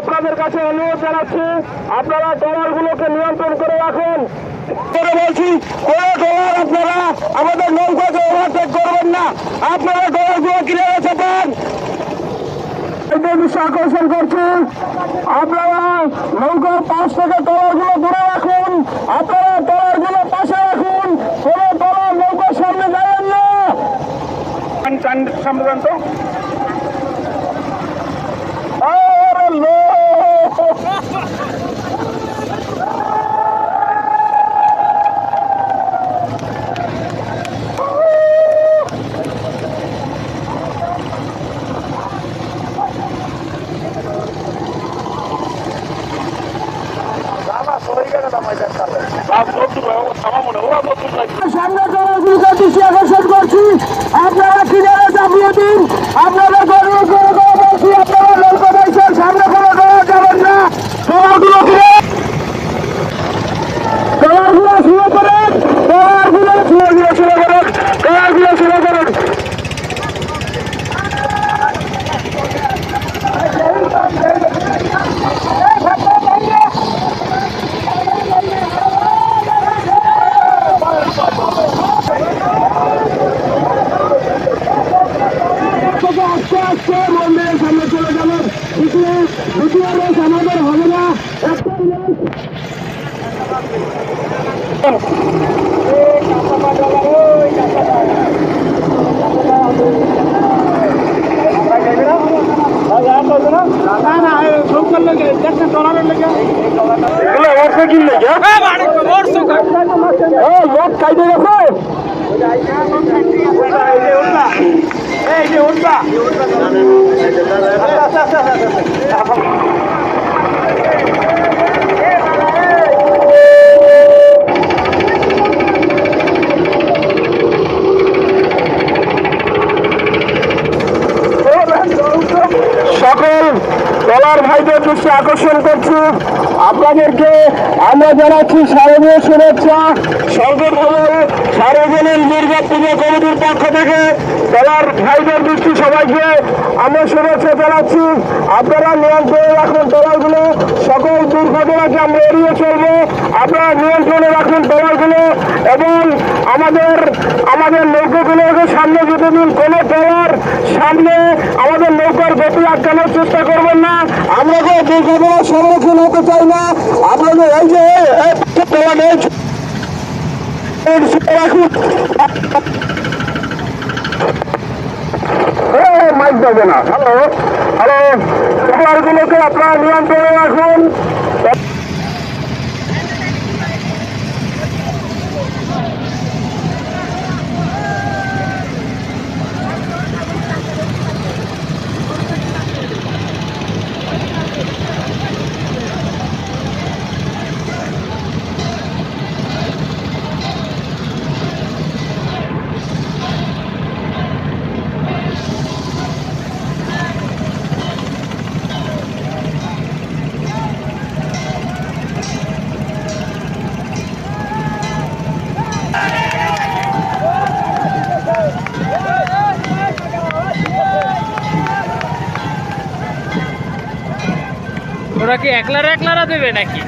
আপনাদের কাছে অনুরোধ জানাচ্ছি, আপনারা ট্রলারগুলোকে নিয়ন্ত্রণ করে রাখুন। বলছি, কোনো ট্রলার আপনারা আমাদের নৌকাকে ওভারটেক করবেন না। আপনারা ট্রলারগুলো কিনারে চাপান। দৃশ্য আকর্ষণ করছি, আপনারা নৌকার পাশ থেকে ট্রলারগুলো দূরে রাখুন। আপনারা ট্রলারগুলো পাশে রাখুন, কোনো ট্রলার নৌকার সামনে যাবেন না। সামনে যান তো। সামনে ট্রলারগুলোকে দৃষ্টি আকর্ষণ করছি, আপনারা কিনারে চাপিয়ে দিন। আপনারা গরিব করে বলছি, আপনারা নৌকা দেখছেন, সামনে কোনো ট্রলার যাবেন না। ট্রলারগুলো ট্রলারগুলো শুরু করেন, ট্রলারগুলো শুরু করেন, ট্রলারগুলো শুরু করেন। আস্তে আস্তে মন্দিরের সামনে চলে যাবেন। দ্বিতীয় রেস আমাদের হবে না। লোক খাইতে গেছে। এই যে উঠবা সকল ট্রলার ভাইদের দৃষ্টি আকর্ষণ করছি, আপনাদেরকে আমরা জানাচ্ছি শারদীয় শুভেচ্ছা। সর্বভাবে সার্বজনীন দুর্গা পুজো কমিটির পক্ষ থেকে ট্রলার ভাইদের দৃষ্টি সবাইকে আমরা শুভেচ্ছা জানাচ্ছি। আপনারা নিয়ন্ত্রণে রাখুন ট্রলারগুলো, সকল দুর্ঘটনাকে আমরা এড়িয়ে চলবো। আপনারা নিয়ন্ত্রণে রাখুন ট্রলারগুলো এবং আমাদের নৌকাগুলোকে সামনে যেতে দিন। কোনো ট্রলার সামনে আমাদের নৌকার গতি আটকানোর চেষ্টা করবেন না। আমরা কোনো দুর্ঘটনার সম্মুখীন হতে চাই না। আপনাদের এই যে মাইক দেবে না। হ্যালো হ্যালো, ট্রলারগুলোকে আপনারা নিয়ন্ত্রণে রাখুন। ওরা কি একলারা দেবে নাকি?